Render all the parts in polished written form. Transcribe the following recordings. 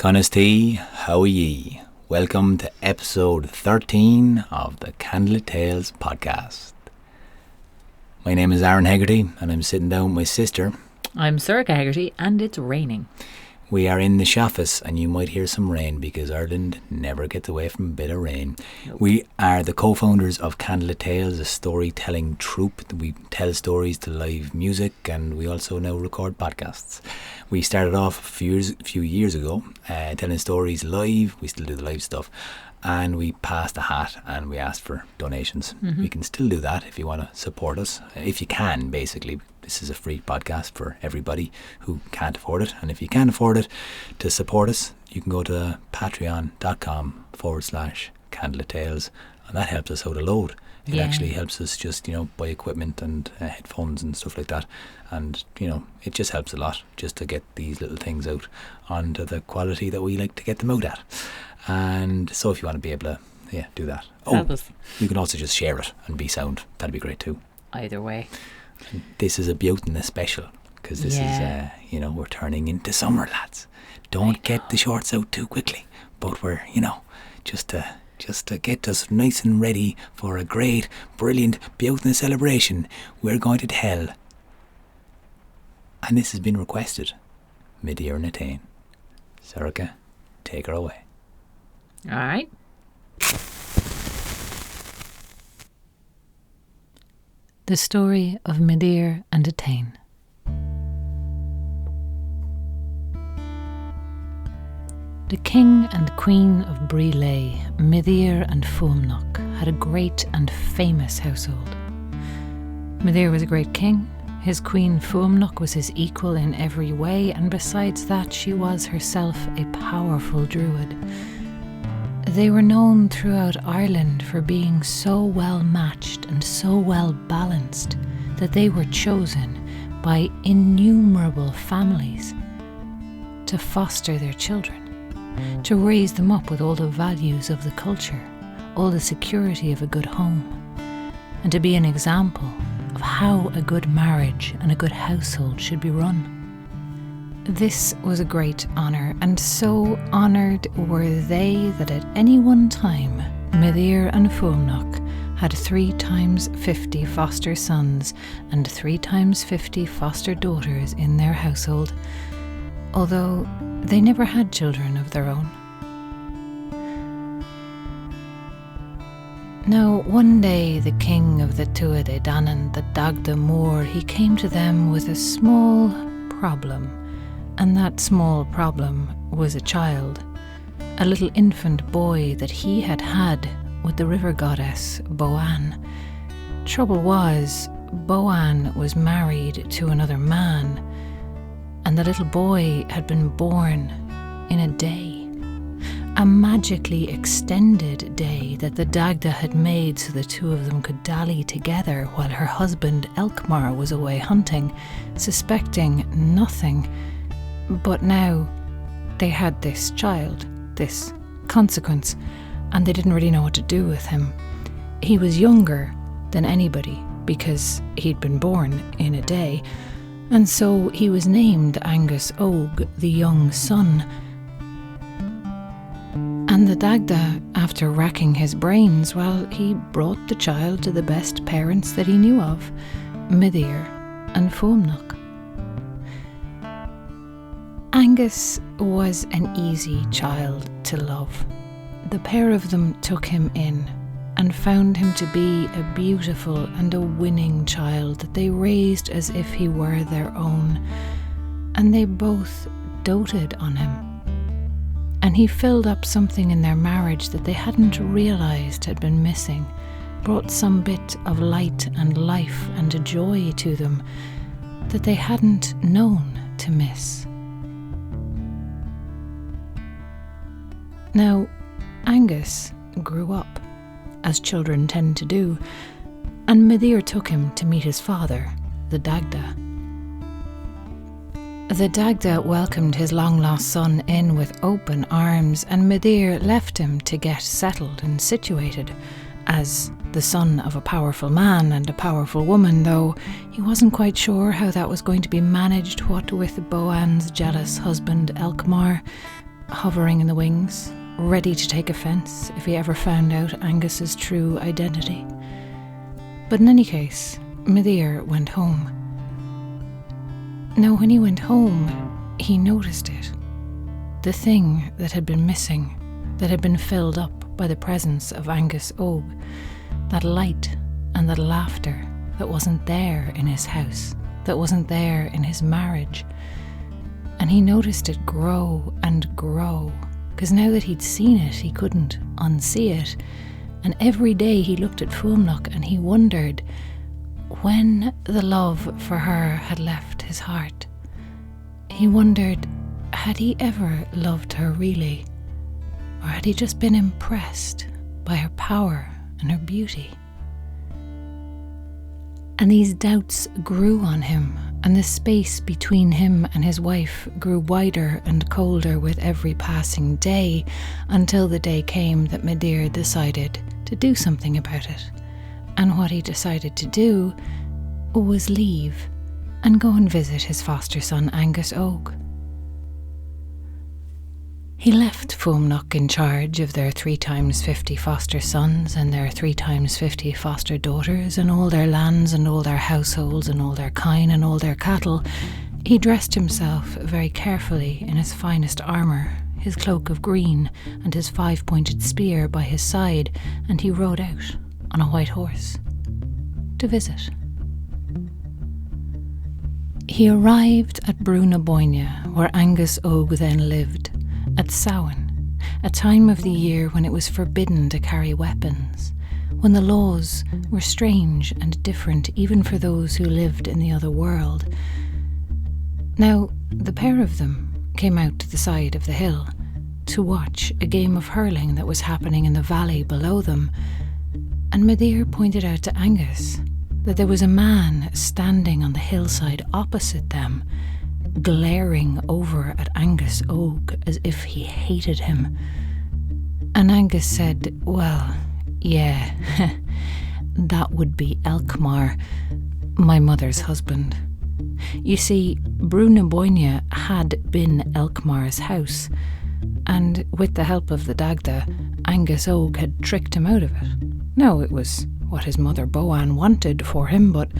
Connesty, how are ye? Welcome to episode 13 of the Candlelit Tales podcast. My name is Aaron Hegarty and I'm sitting down with my sister. I'm Sorcha Hegarty and it's raining. We are in the Shafis and you might hear some rain because Ireland never gets away from a bit of rain. Nope. We are the co-founders of Candlelit Tales, a storytelling troupe. We tell stories to live music and we also now record podcasts. We started off a few years ago telling stories live. We still do the live stuff. And we passed a hat and we asked for donations. Mm-hmm. You can still do that if you want to support us. If you can, basically. This is a free podcast for everybody who can't afford it. And if you can afford it, to support us, you can go to patreon.com/Candlelit Tales. And that helps us out a load. It actually helps us just, buy equipment and headphones and stuff like that. And, it just helps a lot just to get these little things out onto the quality that we like to get them out at. And so if you want to be able to, do that. Help us. You can also just share it and be sound. That'd be great too. Either way. And this is a Beautana special because this is, we're turning into summer, lads. Don't get the shorts out too quickly. But we're, just to get us nice and ready for a great, brilliant Beautana celebration, we're going to tell. And this has been requested. Midir and Etain. Sorcha, take her away. All right. The story of Midir and Etain. The king and queen of Bree, Midir and Fuamnach, had a great and famous household. Midir was a great king. His queen Fuamnach was his equal in every way, and besides that she was herself a powerful druid. They were known throughout Ireland for being so well matched and so well balanced that they were chosen by innumerable families to foster their children, to raise them up with all the values of the culture, all the security of a good home, and to be an example of how a good marriage and a good household should be run. This was a great honour, and so honoured were they that at any one time Midir and Fuamnach had 3 times 50 foster sons and 3 times 50 foster daughters in their household, although they never had children of their own. Now one day the king of the Tuatha Dé Danann, the Dagda Mór, he came to them with a small problem. And that small problem was a child, a little infant boy that he had with the river goddess Boann. Trouble was, Boann was married to another man, and the little boy had been born in a day, a magically extended day that the Dagda had made so the two of them could dally together while her husband Elkmar was away hunting, suspecting nothing. But now they had this child, this consequence, and they didn't really know what to do with him. He was younger than anybody because he'd been born in a day, and so he was named Angus Og, the young son. And the Dagda, after racking his brains, he brought the child to the best parents that he knew of, Midir and Fuamnach. Angus was an easy child to love. The pair of them took him in and found him to be a beautiful and a winning child that they raised as if he were their own, and they both doted on him. And he filled up something in their marriage that they hadn't realised had been missing, brought some bit of light and life and joy to them that they hadn't known to miss. Now, Angus grew up, as children tend to do, and Midir took him to meet his father, the Dagda. The Dagda welcomed his long-lost son in with open arms, and Midir left him to get settled and situated, as the son of a powerful man and a powerful woman, though he wasn't quite sure how that was going to be managed, what with Boann's jealous husband Elkmar. hovering in the wings, ready to take offence if he ever found out Angus's true identity. But in any case, Midir went home. Now, when he went home, he noticed it. The thing that had been missing, that had been filled up by the presence of Angus Og, that light and that laughter that wasn't there in his house, that wasn't there in his marriage. And he noticed it grow and grow, because now that he'd seen it, he couldn't unsee it. And every day he looked at Fuamnach and he wondered when the love for her had left his heart. He wondered, had he ever loved her really? Or had he just been impressed by her power and her beauty? And these doubts grew on him, and the space between him and his wife grew wider and colder with every passing day, until the day came that Midir decided to do something about it. And what he decided to do was leave and go and visit his foster son Angus Og. He left Fuamnach in charge of their 3x50 foster sons and their 3x50 foster daughters and all their lands and all their households and all their kine and all their cattle. He dressed himself very carefully in his finest armour, his cloak of green and his 5-pointed spear by his side, and he rode out on a white horse to visit. He arrived at Brúnaboinne, where Angus Og then lived, at Samhain, a time of the year when it was forbidden to carry weapons, when the laws were strange and different even for those who lived in the other world. Now, the pair of them came out to the side of the hill to watch a game of hurling that was happening in the valley below them, and Midir pointed out to Angus that there was a man standing on the hillside opposite them, glaring over at Angus Og as if he hated him. And Angus said, well, yeah, that would be Elkmar, my mother's husband. You see, Brúnaboinne had been Elkmar's house, and with the help of the Dagda, Angus Og had tricked him out of it. No, it was what his mother Boann wanted for him, but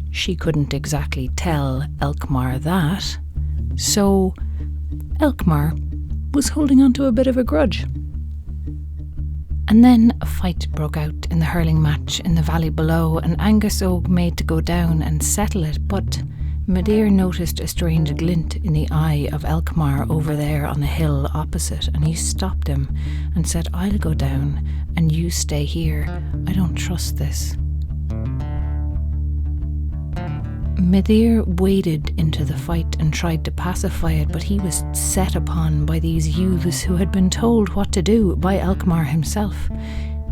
she couldn't exactly tell Elkmar that. So Elkmar was holding on to a bit of a grudge. And then a fight broke out in the hurling match in the valley below, and Angus Og made to go down and settle it, but Midir noticed a strange glint in the eye of Elkmar over there on the hill opposite, and he stopped him and said, I'll go down and you stay here. I don't trust this. Midir waded into the fight and tried to pacify it, but he was set upon by these youths who had been told what to do by Elkmar himself.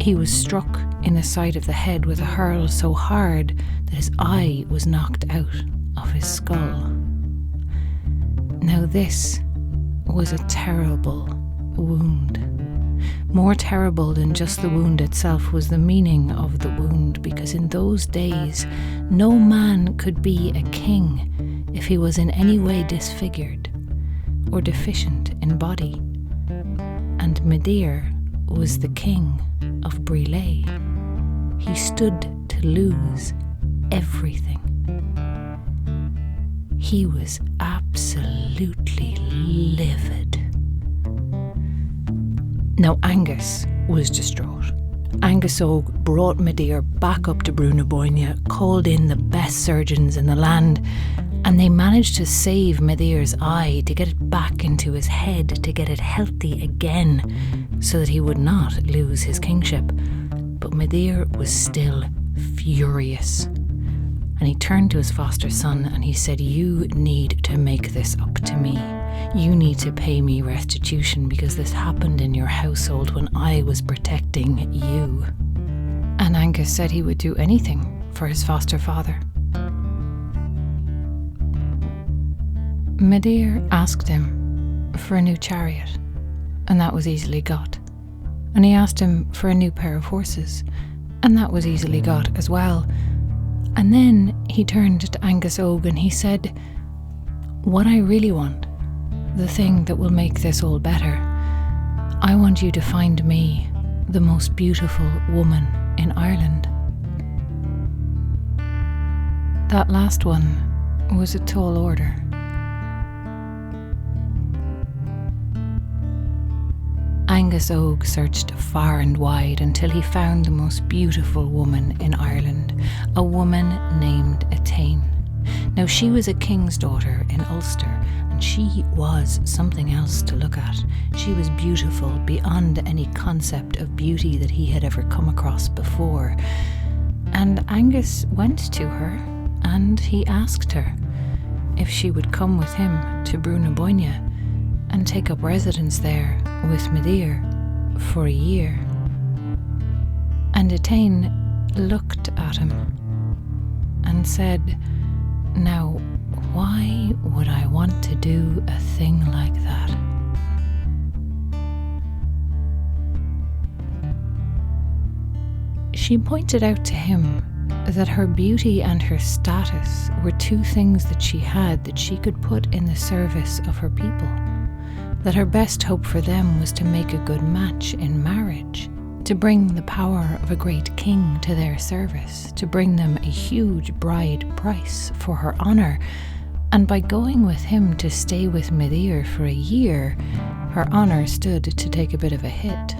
He was struck in the side of the head with a hurl so hard that his eye was knocked out of his skull. Now this was a terrible wound. More terrible than just the wound itself was the meaning of the wound, because in those days no man could be a king if he was in any way disfigured or deficient in body. And Midir was the king of Brilé. He stood to lose everything. He was absolutely livid. Now Angus was distraught. Angus Og brought Midir back up to Brúnaboinne, called in the best surgeons in the land, and they managed to save Midir's eye, to get it back into his head, to get it healthy again, so that he would not lose his kingship. But Midir was still furious. And he turned to his foster son and he said, you need to make this up to me. You need to pay me restitution, because this happened in your household when I was protecting you. And Angus said he would do anything for his foster father. Midir asked him for a new chariot, and that was easily got. And he asked him for a new pair of horses, and that was easily got as well. And then he turned to Angus Og and he said, what I really want the thing that will make this all better. I want you to find me the most beautiful woman in Ireland." That last one was a tall order. Angus Og searched far and wide until he found the most beautiful woman in Ireland, a woman named Etain. Now, she was a king's daughter in Ulster, and she was something else to look at. She was beautiful beyond any concept of beauty that he had ever come across before. And Angus went to her and he asked her if she would come with him to Brúnaboinne and take up residence there with Midir for a year. And Etain looked at him and said, "Now, why would I want to do a thing like that?" She pointed out to him that her beauty and her status were two things that she had that she could put in the service of her people, that her best hope for them was to make a good match in marriage, to bring the power of a great king to their service, to bring them a huge bride price for her honour, and by going with him to stay with Midir for a year, her honour stood to take a bit of a hit.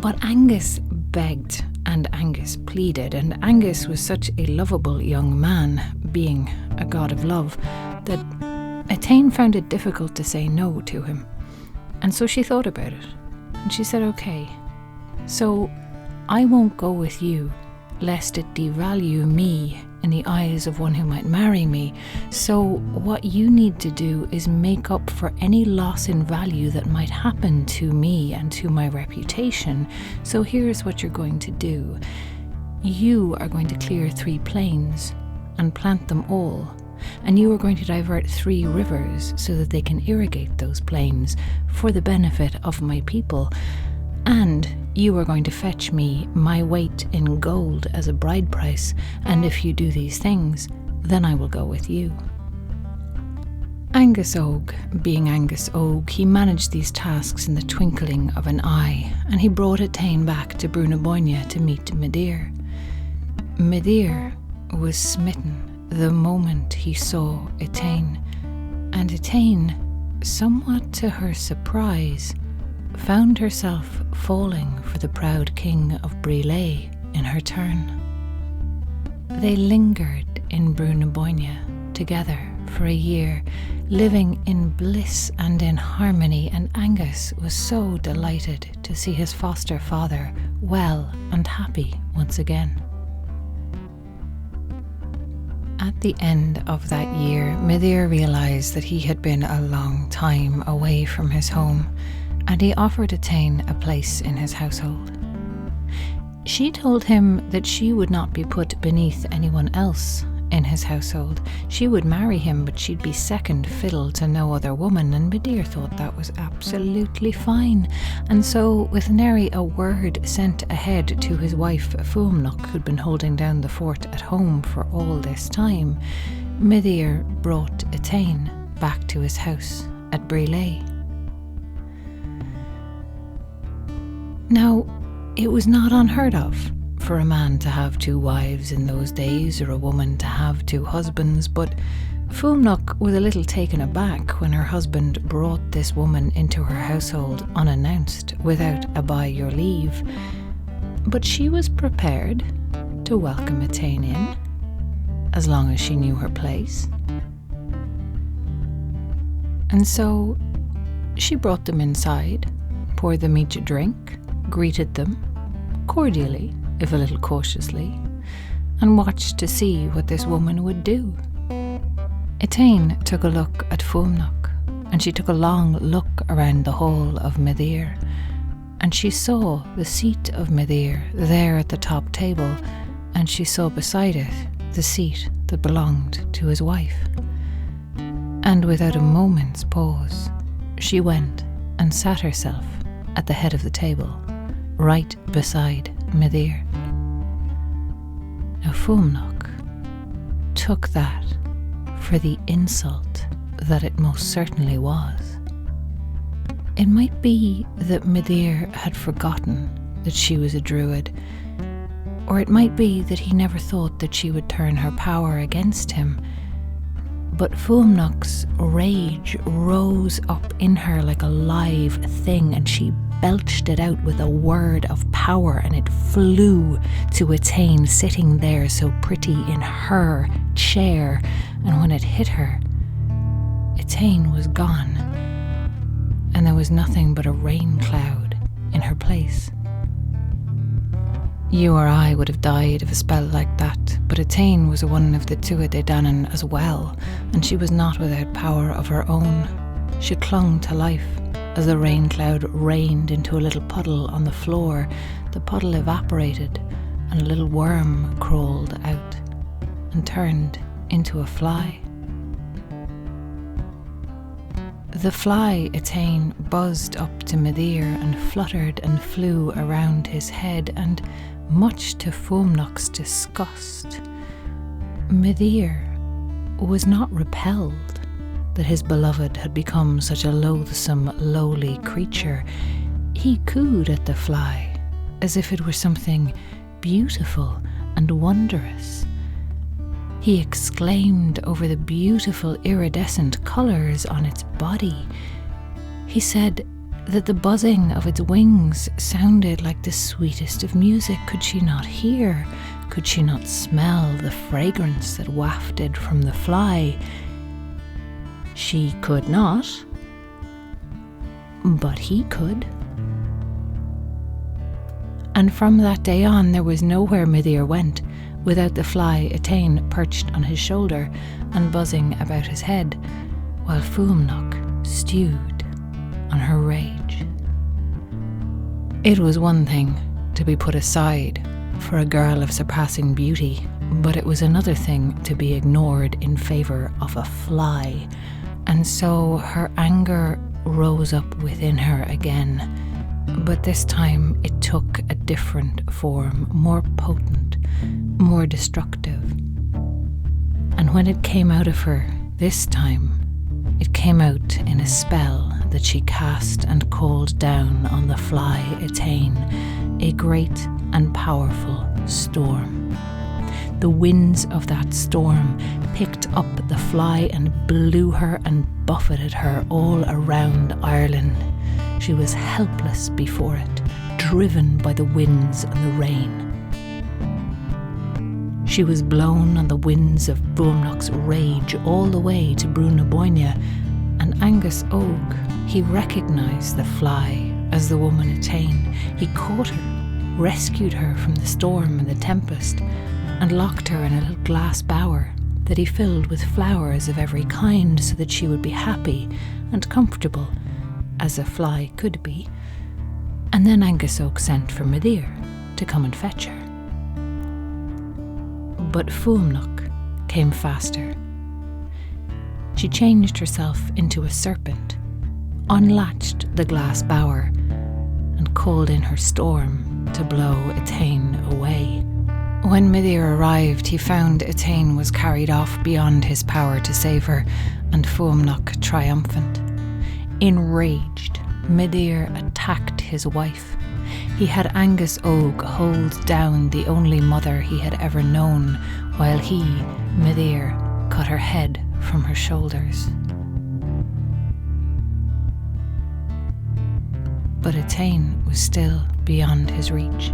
But Angus begged and Angus pleaded, and Angus was such a lovable young man, being a god of love, that Etain found it difficult to say no to him. And so she thought about it, and she said, "Okay, so I won't go with you, lest it devalue me in the eyes of one who might marry me. So what you need to do is make up for any loss in value that might happen to me and to my reputation. So here's what you're going to do. You are going to clear 3 plains and plant them all. And you are going to divert 3 rivers so that they can irrigate those plains for the benefit of my people. And you are going to fetch me my weight in gold as a bride price. And if you do these things, then I will go with you." Angus Og, being Angus Og, he managed these tasks in the twinkling of an eye, and he brought Etain back to Brúnaboinne to meet Midir. Midir was smitten the moment he saw Etain, and Etain, somewhat to her surprise, found herself falling for the proud king of Brí in her turn. They lingered in Brúnaboinne together for a year, living in bliss and in harmony, and Angus was so delighted to see his foster father well and happy once again. At the end of that year, Midir realised that he had been a long time away from his home, and he offered Etain a place in his household. She told him that she would not be put beneath anyone else in his household. She would marry him, but she'd be second fiddle to no other woman, and Midir thought that was absolutely fine. And so, with nary a word sent ahead to his wife Fuamnach, who'd been holding down the fort at home for all this time, Midir brought Etain back to his house at Brí. Now, it was not unheard of for a man to have 2 wives in those days, or a woman to have 2 husbands, but Fuamnach was a little taken aback when her husband brought this woman into her household unannounced, without a by your leave. But she was prepared to welcome Etain in, as long as she knew her place. And so she brought them inside, poured them each a drink, greeted them cordially, if a little cautiously, and watched to see what this woman would do. Etain took a look at Fuamnach, and she took a long look around the hall of Midir, and she saw the seat of Midir there at the top table, and she saw beside it the seat that belonged to his wife. And without a moment's pause, she went and sat herself at the head of the table, right beside Midir. Now Fuamnach took that for the insult that it most certainly was. It might be that Midir had forgotten that she was a druid, or it might be that he never thought that she would turn her power against him. But Fuamnach's rage rose up in her like a live thing, and she belched it out with a word of power, and it flew to Etain sitting there so pretty in her chair, and when it hit her, Etain was gone, and there was nothing but a rain cloud in her place. You or I would have died of a spell like that, but Etain was one of the Tuatha Dé Danann as well, and she was not without power of her own. She clung to life. As the rain cloud rained into a little puddle on the floor, the puddle evaporated and a little worm crawled out and turned into a fly. The fly, Etain, buzzed up to Midir and fluttered and flew around his head, and much to Fuamnach's disgust, Midir was not repelled that his beloved had become such a loathsome, lowly creature. He cooed at the fly as if it were something beautiful and wondrous. He exclaimed over the beautiful iridescent colours on its body. He said that the buzzing of its wings sounded like the sweetest of music. Could she not hear? Could she not smell the fragrance that wafted from the fly? She could not, but he could. And from that day on, there was nowhere Midir went without the fly Etain perched on his shoulder and buzzing about his head, while Fuamnach stewed on her rage. It was one thing to be put aside for a girl of surpassing beauty, but it was another thing to be ignored in favour of a fly, and so her anger rose up within her again, but this time it took a different form, more potent, more destructive. And when it came out of her this time, it came out in a spell that she cast and called down on the fly Etain, a great and powerful storm. The winds of that storm picked up the fly and blew her and buffeted her all around Ireland. She was helpless before it, driven by the winds and the rain. She was blown on the winds of Fuamnach's rage all the way to Brúnaboinne, and Angus Og, he recognised the fly as the woman Etain. He caught her, rescued her from the storm and the tempest, and locked her in a little glass bower that he filled with flowers of every kind so that she would be happy and comfortable, as a fly could be. And then Angus Og sent for Midir to come and fetch her. But Fuamnach came faster. She changed herself into a serpent, unlatched the glass bower, and called in her storm to blow Etain away. When Midir arrived, he found Etain was carried off beyond his power to save her, and Fuamnach triumphant. Enraged, Midir attacked his wife. He had Angus Og hold down the only mother he had ever known, while he, Midir, cut her head from her shoulders. But Etain was still beyond his reach.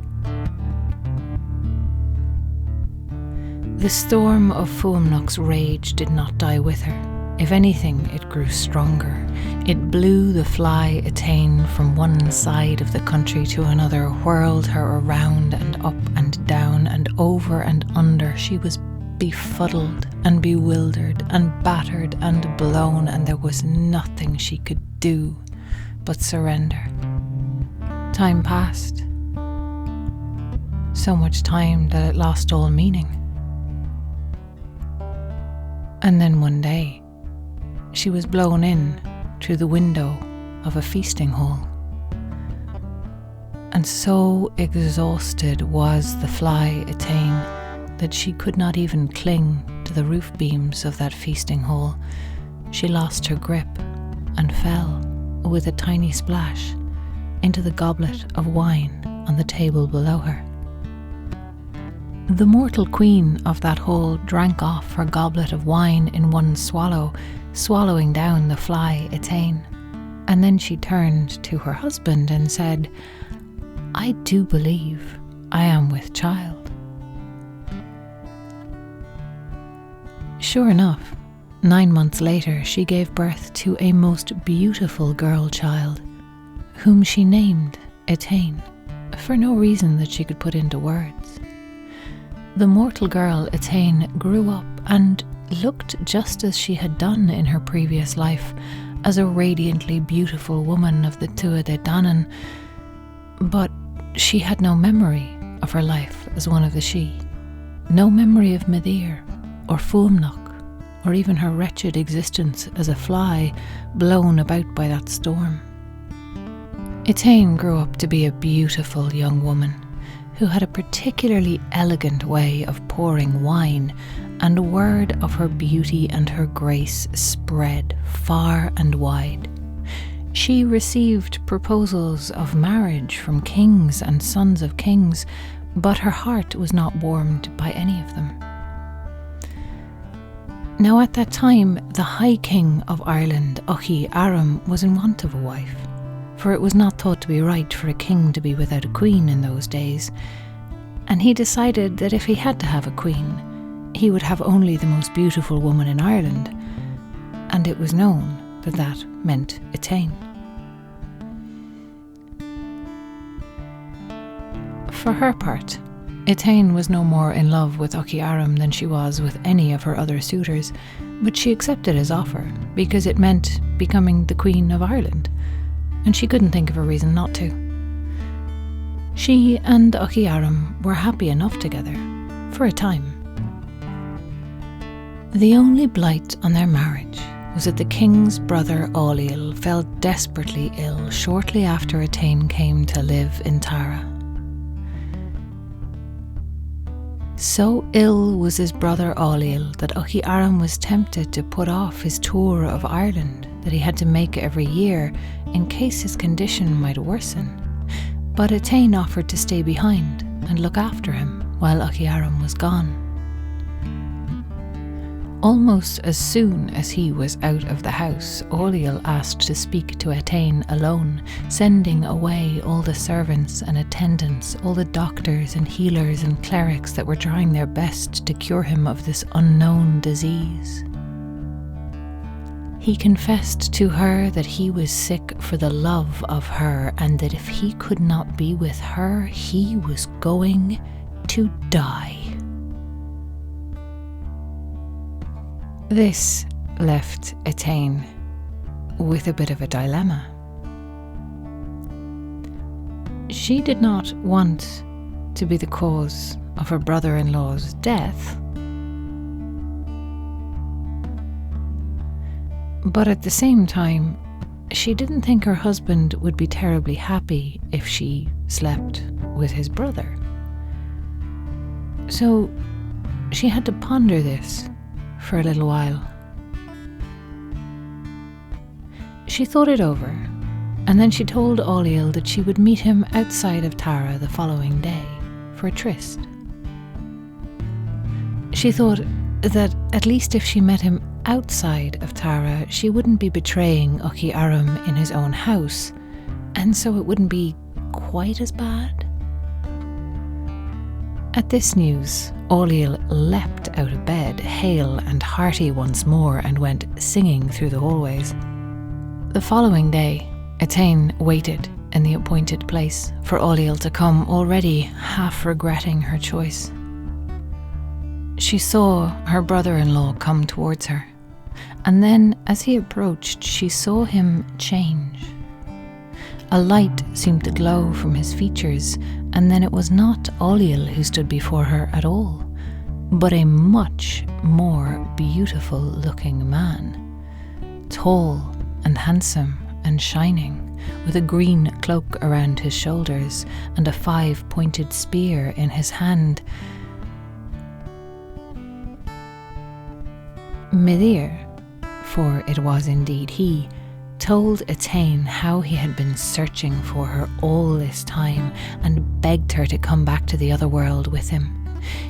The storm of Fuamnach's rage did not die with her. If anything, it grew stronger. It blew the fly Etain from one side of the country to another, whirled her around and up and down and over and under. She was befuddled and bewildered and battered and blown, and there was nothing she could do but surrender. Time passed. So much time that it lost all meaning. And then one day, she was blown in through the window of a feasting hall. And so exhausted was the fly Etain that she could not even cling to into the roof beams of that feasting hall, she lost her grip and fell, with a tiny splash, into the goblet of wine on the table below her. The mortal queen of that hall drank off her goblet of wine in one swallow, swallowing down the fly Etain. And then she turned to her husband and said, "I do believe I am with child." Sure enough, 9 months later she gave birth to a most beautiful girl child, whom she named Etain, for no reason that she could put into words. The mortal girl Etain grew up and looked just as she had done in her previous life, as a radiantly beautiful woman of the Tuatha De Danann, but she had no memory of her life as one of the Sidhe, no memory of Midir or Fuamnach, or even her wretched existence as a fly blown about by that storm. Etain grew up to be a beautiful young woman who had a particularly elegant way of pouring wine, and word of her beauty and her grace spread far and wide. She received proposals of marriage from kings and sons of kings, but her heart was not warmed by any of them. Now at that time, the High King of Ireland, Etain, was in want of a wife, for it was not thought to be right for a king to be without a queen in those days, and he decided that if he had to have a queen, he would have only the most beautiful woman in Ireland, and it was known that that meant Etain. For her part, Etain was no more in love with Etain than she was with any of her other suitors, but she accepted his offer because it meant becoming the Queen of Ireland, and she couldn't think of a reason not to. She and Etain were happy enough together, for a time. The only blight on their marriage was that the king's brother Ailill fell desperately ill shortly after Etain came to live in Tara. So ill was his brother Ailill that Etain was tempted to put off his tour of Ireland that he had to make every year in case his condition might worsen. But Etain offered to stay behind and look after him while Etain was gone. Almost as soon as he was out of the house, Ailill asked to speak to Etain alone, sending away all the servants and attendants, all the doctors and healers and clerics that were trying their best to cure him of this unknown disease. He confessed to her that he was sick for the love of her, and that if he could not be with her, he was going to die. This left Etain with a bit of a dilemma. She did not want to be the cause of her brother-in-law's death, but at the same time, she didn't think her husband would be terribly happy if she slept with his brother. So she had to ponder this for a little while. She thought it over, and then she told Ailill that she would meet him outside of Tara the following day for a tryst. She thought that at least if she met him outside of Tara, she wouldn't be betraying Etain in his own house, and so it wouldn't be quite as bad. At this news, Ailill leapt out of bed, hale and hearty once more, and went singing through the hallways. The following day, Etain waited in the appointed place for Ailill to come, already half regretting her choice. She saw her brother-in-law come towards her, and then as he approached, she saw him change. A light seemed to glow from his features, and then it was not Ailill who stood before her at all, but a much more beautiful-looking man, tall and handsome and shining, with a green cloak around his shoulders and a 5-pointed spear in his hand. Midir, for it was indeed he, told Etain how he had been searching for her all this time and begged her to come back to the other world with him.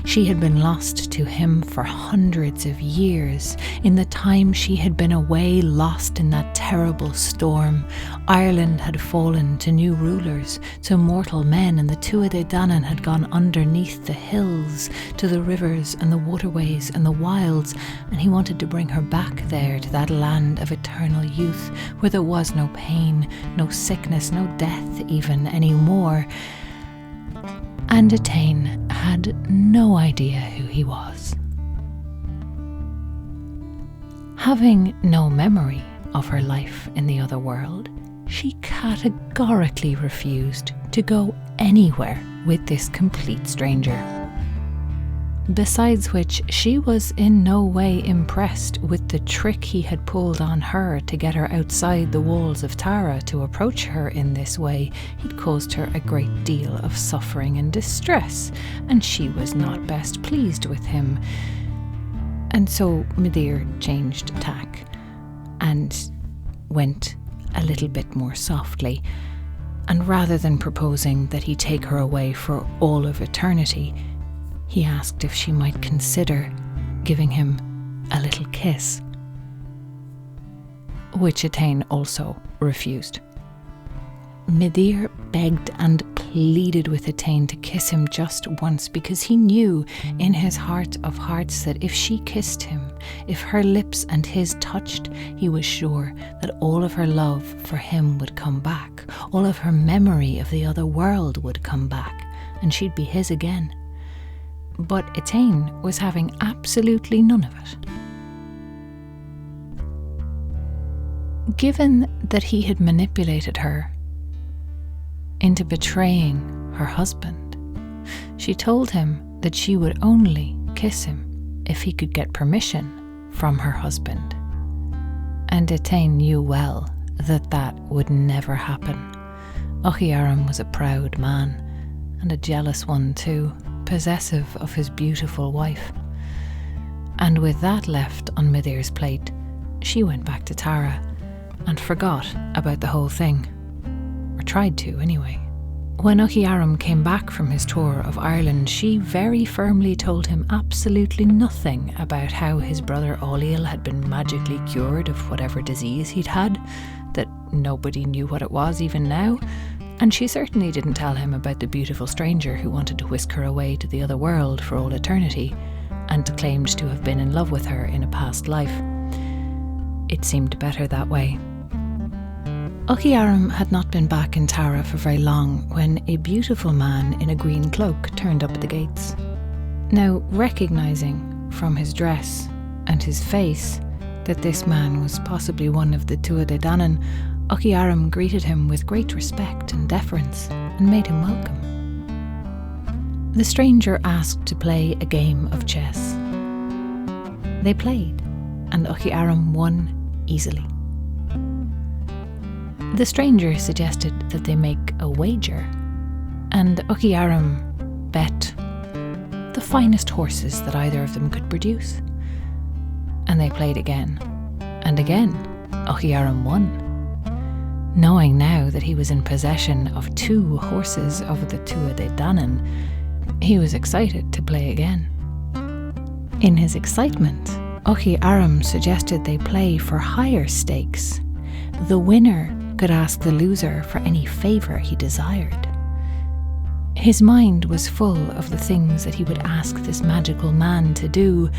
She had been lost to him for hundreds of years. In the time she had been away, lost in that terrible storm, Ireland had fallen to new rulers, to mortal men, and the Tuatha De Danann had gone underneath the hills, to the rivers and the waterways and the wilds, and he wanted to bring her back there, to that land of eternal youth, where there was no pain, no sickness, no death even anymore. And Etain had no idea who he was. Having no memory of her life in the other world, she categorically refused to go anywhere with this complete stranger. Besides which, she was in no way impressed with the trick he had pulled on her to get her outside the walls of Tara to approach her in this way. He'd caused her a great deal of suffering and distress, and she was not best pleased with him. And so Midir changed tack and went a little bit more softly, and rather than proposing that he take her away for all of eternity, he asked if she might consider giving him a little kiss, which Etain also refused. Midir begged and pleaded with Etain to kiss him just once, because he knew in his heart of hearts that if she kissed him, if her lips and his touched, he was sure that all of her love for him would come back, all of her memory of the other world would come back, and she'd be his again. But Etain was having absolutely none of it. Given that he had manipulated her into betraying her husband, she told him that she would only kiss him if he could get permission from her husband. And Etain knew well that that would never happen. Ochiaram was a proud man, and a jealous one too, possessive of his beautiful wife. And with that left on Midir's plate, she went back to Tara and forgot about the whole thing, or tried to anyway. When Ochiaram came back from his tour of Ireland, she very firmly told him absolutely nothing about how his brother Ailill had been magically cured of whatever disease he'd had, that nobody knew what it was even now. And she certainly didn't tell him about the beautiful stranger who wanted to whisk her away to the other world for all eternity, and claimed to have been in love with her in a past life. It seemed better that way. Ochiaram had not been back in Tara for very long when a beautiful man in a green cloak turned up at the gates. Now, recognising from his dress and his face that this man was possibly one of the Tuatha De Danann, Ochiaram greeted him with great respect and deference and made him welcome. The stranger asked to play a game of chess. They played, and Ochiaram won easily. The stranger suggested that they make a wager, and Ochiaram bet the finest horses that either of them could produce. And they played again, and again Ochiaram won. Knowing now that he was in possession of 2 horses of the Tuatha De Danann, he was excited to play again. In his excitement, Ochiaram suggested they play for higher stakes. The winner could ask the loser for any favour he desired. His mind was full of the things that he would ask this magical man to do,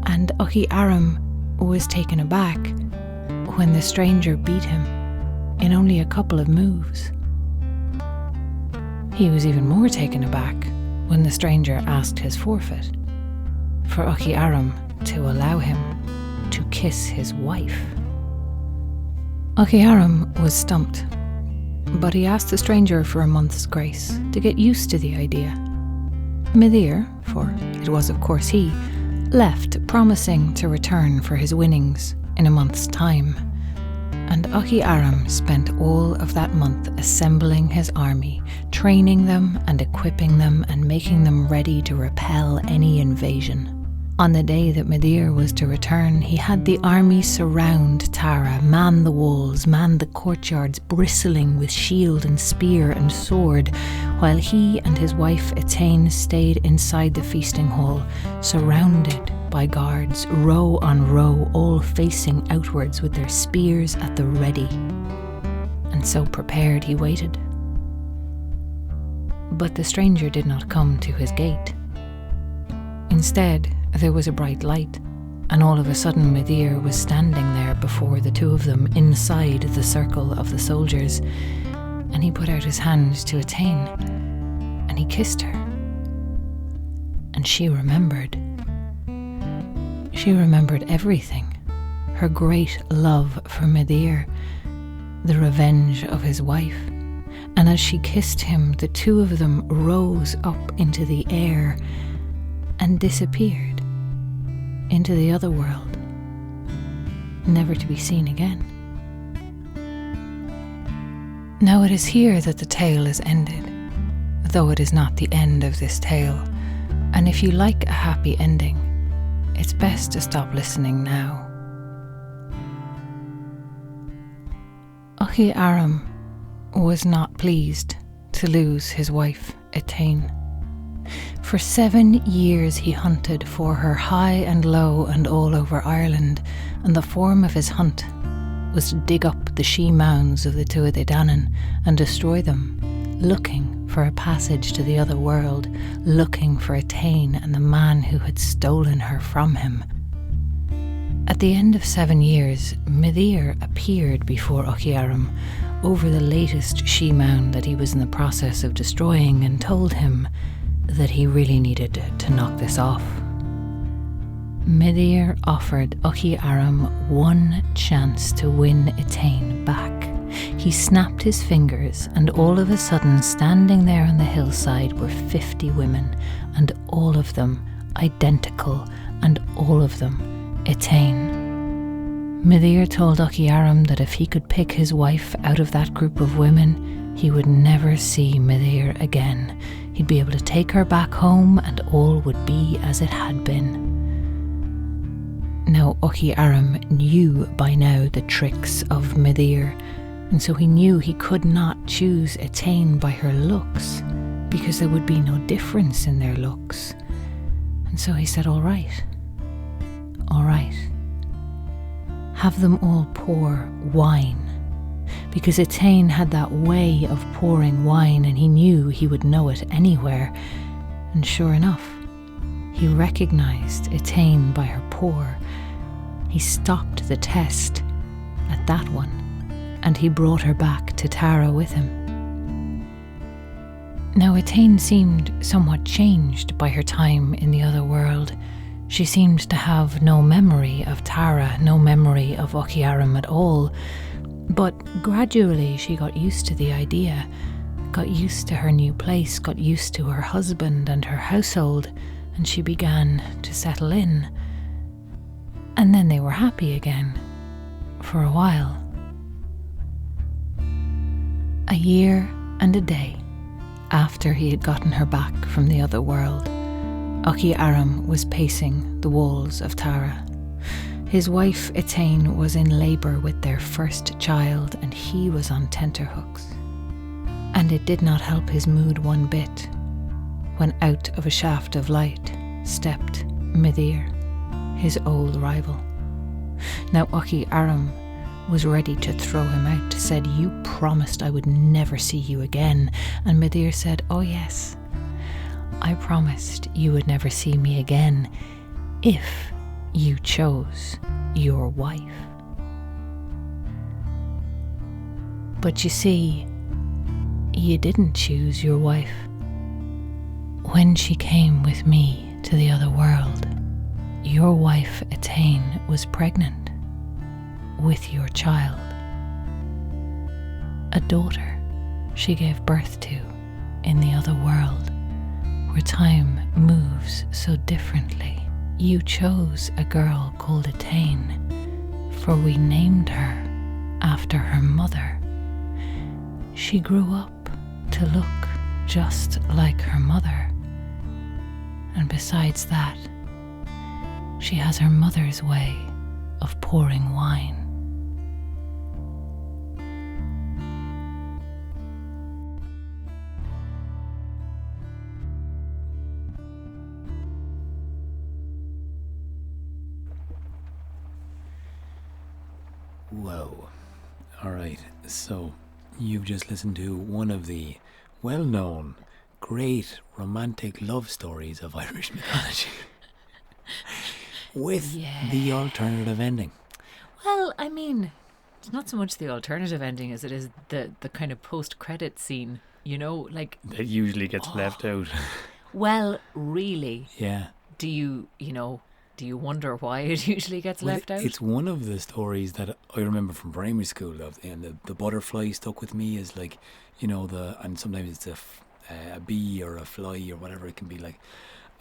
and Ochiaram was taken aback when the stranger beat him in only a couple of moves. He was even more taken aback when the stranger asked his forfeit, for Ochiaram to allow him to kiss his wife. Ochiaram was stumped, but he asked the stranger for a month's grace to get used to the idea. Midir, for it was of course he, left, promising to return for his winnings in a month's time. And Ochiaram spent all of that month assembling his army, training them and equipping them and making them ready to repel any invasion. On the day that Midir was to return, he had the army surround Tara, man the walls, man the courtyards, bristling with shield and spear and sword, while he and his wife Etain stayed inside the feasting hall, surrounded by guards, row on row, all facing outwards with their spears at the ready. And so prepared he waited. But the stranger did not come to his gate. Instead, there was a bright light, and all of a sudden Midir was standing there before the two of them inside the circle of the soldiers, and he put out his hand to Etain, and he kissed her. And she remembered. She remembered everything. Her great love for Midir, the revenge of his wife. And as she kissed him, the two of them rose up into the air and disappeared into the other world, never to be seen again. Now it is here that the tale is ended, though it is not the end of this tale, and if you like a happy ending, it's best to stop listening now. Etain was not pleased to lose his wife, Etain. For 7 years he hunted for her high and low and all over Ireland, and the form of his hunt was to dig up the she-mounds of the Tuatha Dé Danann and destroy them, looking for a passage to the other world, looking for Etain and the man who had stolen her from him. At the end of 7 years, Midir appeared before Etain over the latest she-mound that he was in the process of destroying and told him that he really needed to knock this off. Midir offered Etain one chance to win Etain back. He snapped his fingers, and all of a sudden, standing there on the hillside were 50 women, and all of them identical, and all of them Etain. Midir told Etain that if he could pick his wife out of that group of women, he would never see Midir again. He'd be able to take her back home, and all would be as it had been. Now Etain knew by now the tricks of Midir, and so he knew he could not choose Etain by her looks, because there would be no difference in their looks. And so he said, all right, have them all pour wine, because Etain had that way of pouring wine, and he knew he would know it anywhere. And sure enough, he recognized Etain by her pour. He stopped the test at that one, and he brought her back to Tara with him. Now Etain seemed somewhat changed by her time in the other world. She seemed to have no memory of Tara, no memory of Etain at all. But gradually she got used to the idea, got used to her new place, got used to her husband and her household, and she began to settle in. And then they were happy again, for a while. A year and a day after he had gotten her back from the other world, Etain was pacing the walls of Tara. His wife Etain was in labour with their first child, and he was on tenterhooks. And it did not help his mood one bit when out of a shaft of light stepped Midir, his old rival. Now Etain was ready to throw him out, said, "You promised I would never see you again." And Midir said, "Oh yes, I promised you would never see me again if you chose your wife. But you see, you didn't choose your wife. When she came with me to the other world, your wife Etain was pregnant with your child. A daughter she gave birth to in the other world, where time moves so differently. You chose a girl called Etain, for we named her after her mother. She grew up to look just like her mother. And besides that, She has her mother's way of pouring wine. Whoa. All right. So you've just listened to one of the well-known, great romantic love stories of Irish mythology with the alternative ending. Well, I mean, it's not so much the alternative ending as it is the kind of post-credit scene, you know, like... That usually gets left out. Well, really? Yeah. Do you wonder why it usually gets left out? It's one of the stories that I remember from primary school, and the butterfly stuck with me as like, and sometimes it's a bee or a fly or whatever it can be like,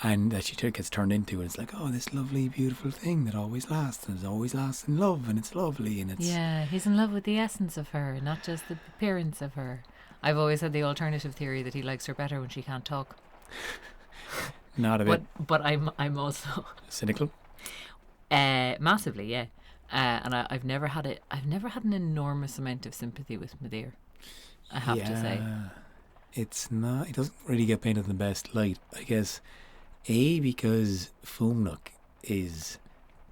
and that she gets turned into, and it's like, oh, this lovely, beautiful thing that always lasts, and it always lasts in love, and it's lovely, and it's... Yeah, he's in love with the essence of her, not just the appearance of her. I've always had the alternative theory that he likes her better when she can't talk. Not a bit. But I'm also cynical. Massively, yeah. And I've never had an enormous amount of sympathy with Midir, I have to say. It's not. It doesn't really get painted in the best light, I guess. Because Fumnock is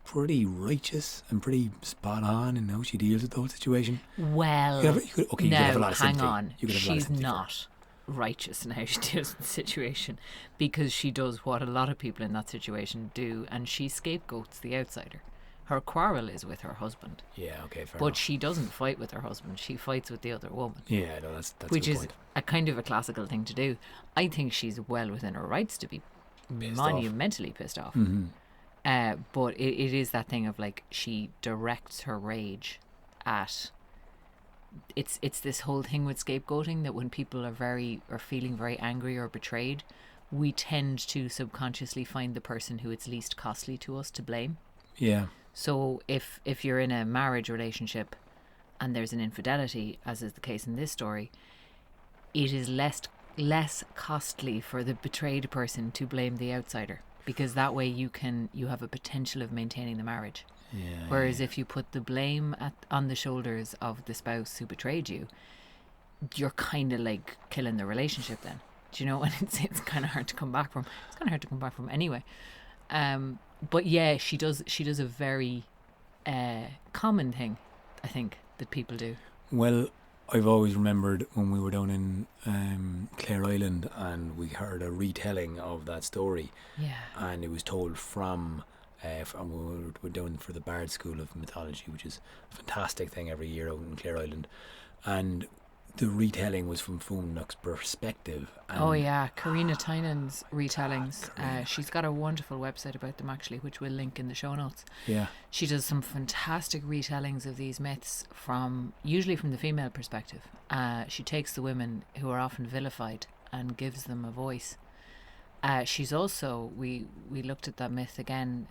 pretty righteous and pretty spot on in how she deals with the whole situation. Well, you could have a lot of hang sympathy. on. She's not righteous in how she deals with the situation, because she does what a lot of people in that situation do, and she scapegoats the outsider. Her quarrel is with her husband. Yeah, okay, fair But enough. she doesn't fight with her husband. She fights with the other woman. Yeah, no, that's which a good is point. a kind of a classical thing to do. I think she's well within her rights to be monumentally pissed off. Mm-hmm. But it is that thing of like, she directs her rage at... It's this whole thing with scapegoating, that when people are feeling very angry or betrayed, we tend to subconsciously find the person who it's least costly to us to blame. Yeah. So if you're in a marriage relationship and there's an infidelity, as is the case in this story, it is less costly for the betrayed person to blame the outsider, because that way you have a potential of maintaining the marriage. Yeah. Whereas if you put the blame on the shoulders of the spouse who betrayed you, you're kind of like killing the relationship then. Do you know? And it's kind of hard to come back from. It's kind of hard to come back from anyway. But yeah, she does a very common thing, I think, that people do. Well, I've always remembered when we were down in Clare Island and we heard a retelling of that story. Yeah. And it was told from we're down for the Bard School of Mythology, which is a fantastic thing every year out in Clare Island. And the retelling was from Fumnock's perspective. And oh yeah, Karina Tynan's retellings. She's got a wonderful website about them actually, which we'll link in the show notes. Yeah. She does some fantastic retellings of these myths usually from the female perspective. She takes the women who are often vilified and gives them a voice. She's also, we looked at that myth again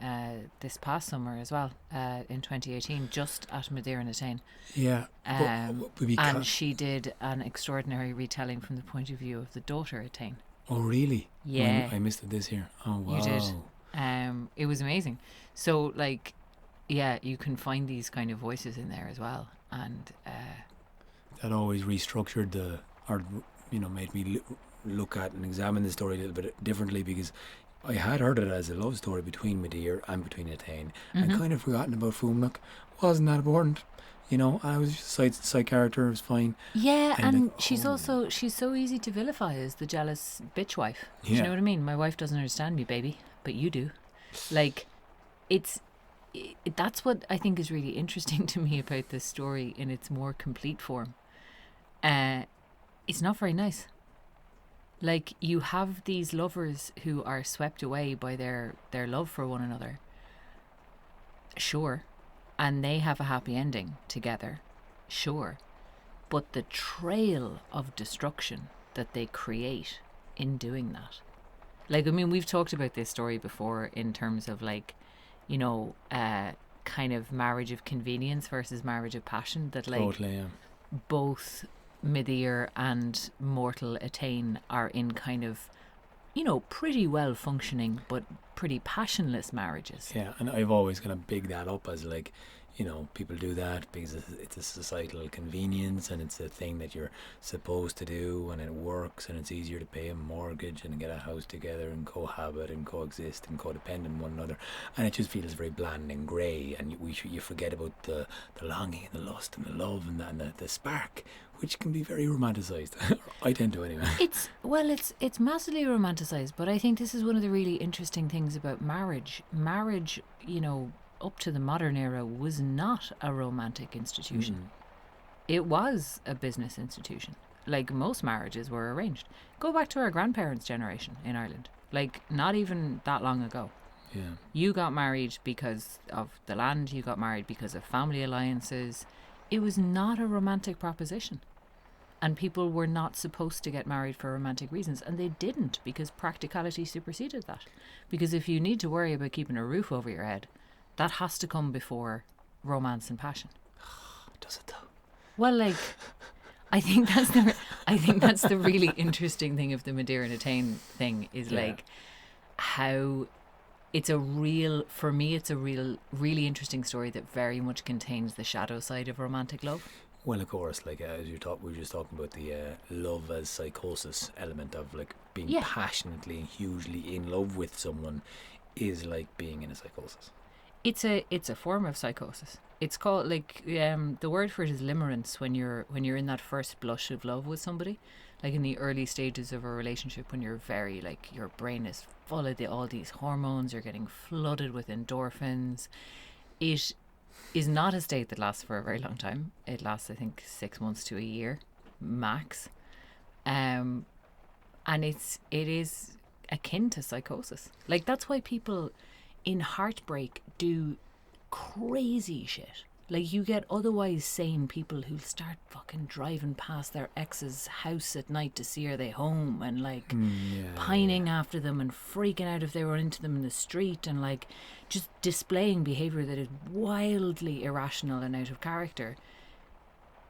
this past summer as well, in 2018, just at Midir and Etain. Yeah. And she did an extraordinary retelling from the point of view of the daughter Etain. Oh, really? Yeah. I missed it this year. Oh, wow. You did. It was amazing. So, like, yeah, you can find these kind of voices in there as well. And that always restructured made me look at and examine the story a little bit differently, because I had heard it as a love story between Midir and between Etain, and kind of forgotten about Fumnock. Wasn't that important, I was just a side character. It was fine. Yeah, and she's so easy to vilify as the jealous bitch wife. Do you know what I mean? My wife doesn't understand me, baby, but you do. Like, that's what I think is really interesting to me about this story in its more complete form. It's not very nice. Like, you have these lovers who are swept away by their love for one another. Sure. And they have a happy ending together. Sure. But the trail of destruction that they create in doing that. Like, I mean, we've talked about this story before in terms of, like, kind of marriage of convenience versus marriage of passion. That, like, totally, yeah. Both Midir and mortal Etain are in kind of pretty well functioning but pretty passionless marriages. Yeah, and I've always kind of bigged that up as like, people do that because it's a societal convenience and it's a thing that you're supposed to do and it works and it's easier to pay a mortgage and get a house together and cohabit and coexist and codepend on one another, and it just feels very bland and grey, and you forget about the longing and the lust and the love and the spark, which can be very romanticised. I tend to anyway. It's massively romanticised, but I think this is one of the really interesting things about marriage. Marriage, up to the modern era, was not a romantic institution. It was a business institution. Like, most marriages were arranged. Go back to our grandparents' generation in Ireland. Like, not even that long ago. Yeah. You got married because of the land, you got married because of family alliances. It was not a romantic proposition. And people were not supposed to get married for romantic reasons, and they didn't, because practicality superseded that. Because if you need to worry about keeping a roof over your head, that has to come before romance and passion. Does it though? Well, like, I think that's the really interesting thing of the Midir and Etain thing is like how it's a real, for me, it's a really interesting story that very much contains the shadow side of romantic love. Well, of course, like as we were just talking about the love as psychosis element of like being passionately and hugely in love with someone is like being in a psychosis. It's a form of psychosis. It's called, like, the word for it is limerence, when you're in that first blush of love with somebody, like in the early stages of a relationship, when you're very, like, your brain is full of all these hormones, you're getting flooded with endorphins. It is not a state that lasts for a very long time. It lasts, I think, 6 months to a year max, and it is akin to psychosis. Like, that's why people in heartbreak do crazy shit. Like, you get otherwise sane people who start fucking driving past their ex's house at night to see are they home, and like pining after them and freaking out if they run into them in the street, and like just displaying behaviour that is wildly irrational and out of character,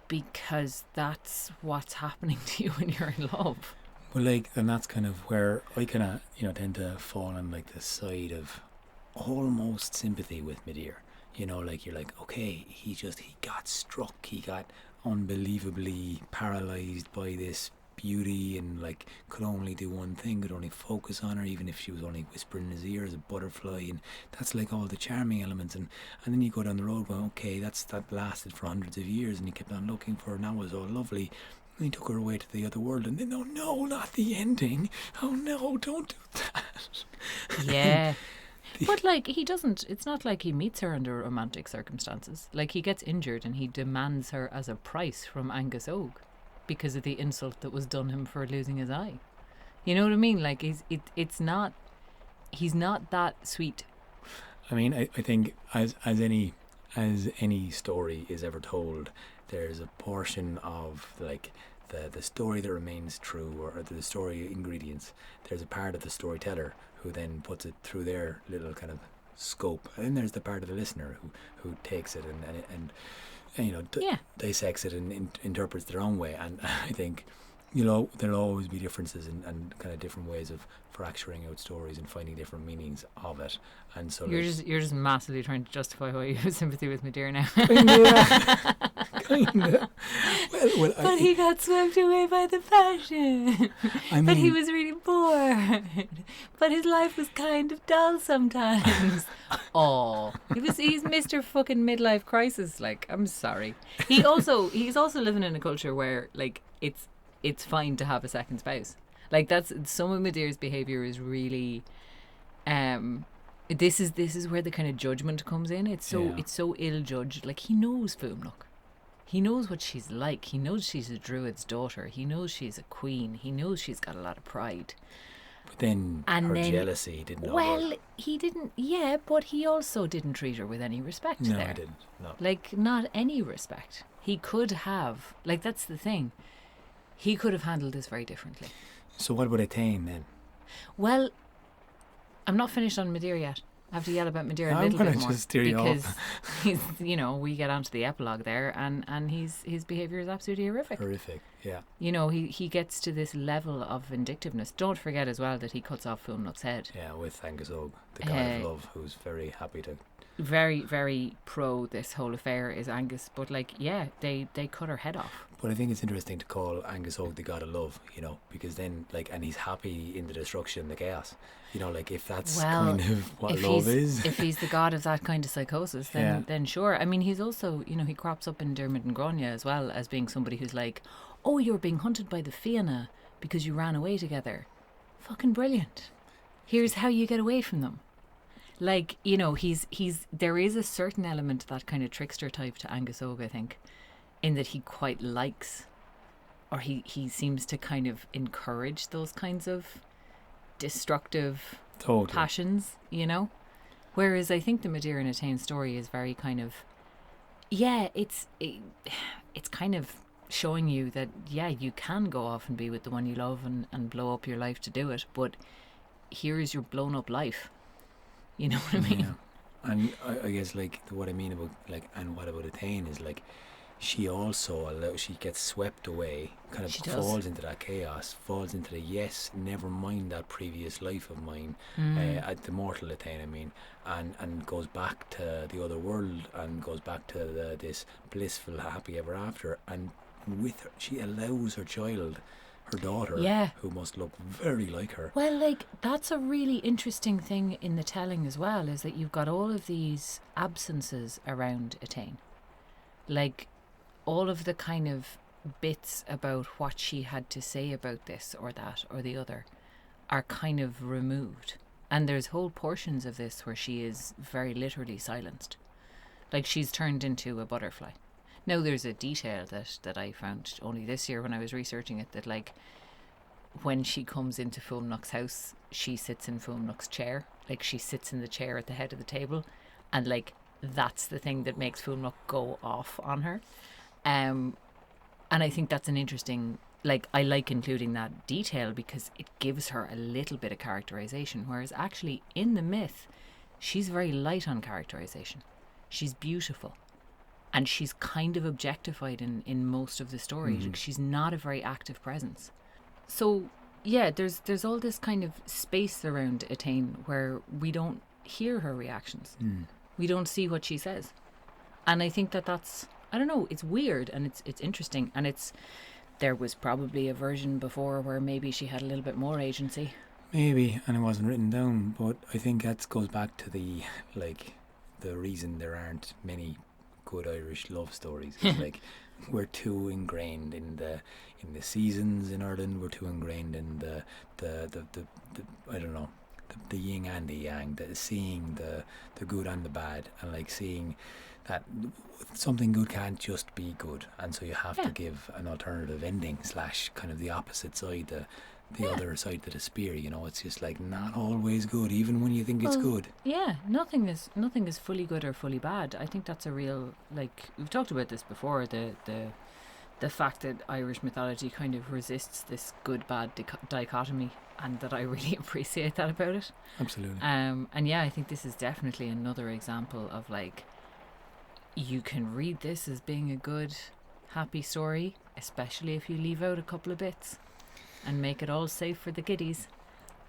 because that's what's happening to you when you're in love. Well, like, and that's kind of where I kind of tend to fall on like the side of almost sympathy with Midir. Like, you're like, okay, he got struck, he got unbelievably paralysed by this beauty and like could only do one thing, could only focus on her, even if she was only whispering in his ear as a butterfly, and that's like all the charming elements, and then you go down the road going, okay, that lasted for hundreds of years and he kept on looking for her and that was all lovely. And he took her away to the other world, and then, oh no, not the ending, oh no, don't do that. Yeah. But like, it's not like he meets her under romantic circumstances. Like, he gets injured and he demands her as a price from Angus Og because of the insult that was done him for losing his eye. You know what I mean? Like, he's not that sweet. I mean, I think as any story is ever told, there's a portion of like the story that remains true, or the story ingredients. There's a part of the storyteller who then puts it through their little kind of scope, and then there's the part of the listener who takes it and dissects it and interprets their own way. And I think there'll always be differences and kind of different ways of fracturing out stories and finding different meanings of it. And so you're just massively trying to justify why you have sympathy with Midir now. Yeah, kind of. Well, but he got swept away by the passion. But he was really bored. But his life was kind of dull sometimes. He's Mr. fucking midlife crisis. Like, I'm sorry. He's also living in a culture where like it's fine to have a second spouse. Like, that's some of Midir's behaviour is really this is where the kind of judgment comes in. It's so ill judged. Like, he knows Fuamnach. He knows what she's like. He knows she's a druid's daughter. He knows she's a queen. He knows she's got a lot of pride. But then jealousy didn't. Well, he didn't. Yeah, but he also didn't treat her with any respect. No, there. he didn't. No. Like, not any respect. He could have. Like, that's the thing. He could have handled this very differently. So what about Etain then? Well, I'm not finished on Midir yet. have to yell about Midir a I'm little gonna bit more just steer you because off. he's, we get onto the epilogue there, and his behaviour is absolutely horrific. Horrific, yeah. He gets to this level of vindictiveness. Don't forget as well that he cuts off Fuamnach's head. Yeah, with Angus Og, the god of love, who's very happy to. Very, very pro this whole affair is Angus, but they cut her head off. But I think it's interesting to call Angus Og the god of love, because then and he's happy in the destruction, the chaos. If that's kind of what love is. If he's the god of that kind of psychosis, then sure. I mean, he's also, he crops up in Dermot and Grania as well as being somebody who's like, oh, you're being hunted by the Fianna because you ran away together. Fucking brilliant. Here's how you get away from them. He's there is a certain element to that kind of trickster type to Angus Og, I think, in that he quite likes, or he seems to kind of encourage those kinds of destructive passions, Whereas I think the Midir and Etain story is very kind of, it's kind of showing you that, you can go off and be with the one you love and blow up your life to do it, but here is your blown up life. You know what I mean? Yeah. And I guess what I mean about and what about Etain is she also she gets swept away, kind of falls into that chaos, falls into the never mind that previous life of mine, at the mortal Etain, I mean, and goes back to the other world and goes back to this blissful happy ever after, and with her she allows her child, her daughter, who must look very like her. Well, that's a really interesting thing in the telling as well, is that you've got all of these absences around Etain. All of the kind of bits about what she had to say about this or that or the other are kind of removed. And there's whole portions of this where she is very literally silenced. She's turned into a butterfly. Now, there's a detail that I found only this year when I was researching it, that when she comes into Fuamnach's house, she sits in Fuamnach's chair. She sits in the chair at the head of the table, and that's the thing that makes Fuamnach go off on her. And I think that's an interesting, I like including that detail because it gives her a little bit of characterization, whereas actually in the myth, she's very light on characterization. She's beautiful. And she's kind of objectified in most of the story. Mm-hmm. She's not a very active presence. So, there's all this kind of space around Etain where we don't hear her reactions. We don't see what she says. And I think that's, I don't know, it's weird and it's interesting. And there was probably a version before where maybe she had a little bit more agency. Maybe, and it wasn't written down. But I think that goes back to the reason there aren't many good Irish love stories. We're too ingrained in the seasons in Ireland. We're too ingrained in the I don't know, the yin and the yang, seeing the good and the bad, and seeing that something good can't just be good, and so you have to give an alternative ending / kind of the opposite side, the other side to the spear. It's just not always good, even when you think it's good. Yeah, nothing is fully good or fully bad. I think that's a real, we've talked about this before, the fact that Irish mythology kind of resists this good bad dichotomy, and that I really appreciate that about it. Absolutely. And I think this is definitely another example of you can read this as being a good happy story, especially if you leave out a couple of bits and make it all safe for the kiddies.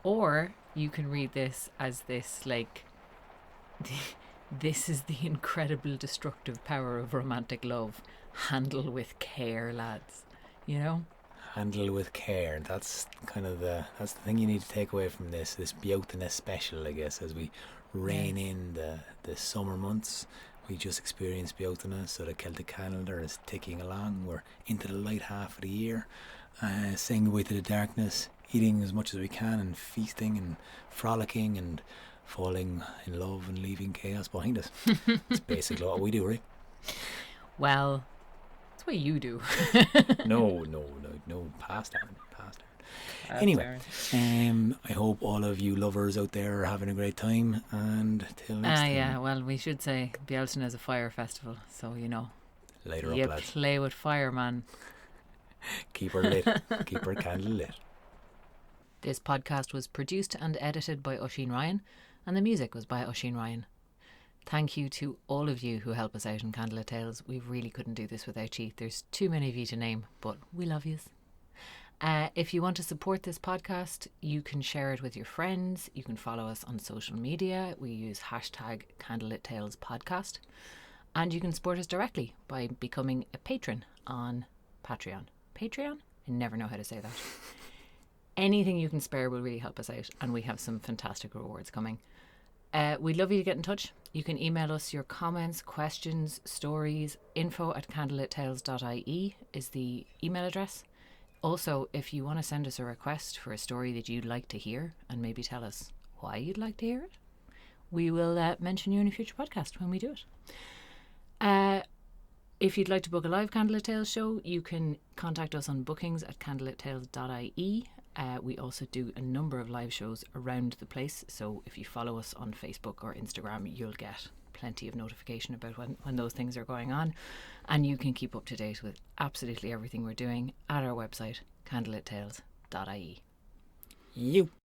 Or you can read this as this, this is the incredible destructive power of romantic love. Handle with care, lads. Handle with care. That's kind of that's the thing you need to take away from this Beochtana special, I guess, as we rein in the summer months. We just experienced Beochtana, so the Celtic calendar is ticking along. We're into the light half of the year, saying goodbye to the darkness, eating as much as we can, and feasting and frolicking and falling in love and leaving chaos behind us. It's basically what we do, right? Well, that's what you do. No, past that. Anyway, I hope all of you lovers out there are having a great time, and till next time. Yeah, well, we should say Beochtana is a fire festival, so Later you up, lads. play with fire, man. Keep her lit. Keep her candle lit. This podcast was produced and edited by Oisín Ryan and the music was by Oisin Ryan. Thank you to all of you who help us out in Candlelit Tales. We really couldn't do this without you. There's too many of you to name, but we love yous. If you want to support this podcast, you can share it with your friends. You can follow us on social media. We use hashtag Candlelit Tales podcast. And you can support us directly by becoming a patron on Patreon. Patreon? I never know how to say that. Anything you can spare will really help us out, and we have some fantastic rewards coming. We'd love you to get in touch. You can email us your comments, questions, stories. info@candlelittales.ie is the email address. Also, if you want to send us a request for a story that you'd like to hear and maybe tell us why you'd like to hear it, we will mention you in a future podcast when we do it. If you'd like to book a live Candlelit Tales show, you can contact us on bookings@candlelittales.ie. We also do a number of live shows around the place, so if you follow us on Facebook or Instagram, you'll get plenty of notification about when those things are going on, and you can keep up to date with absolutely everything we're doing at our website, candlelittales.ie. You.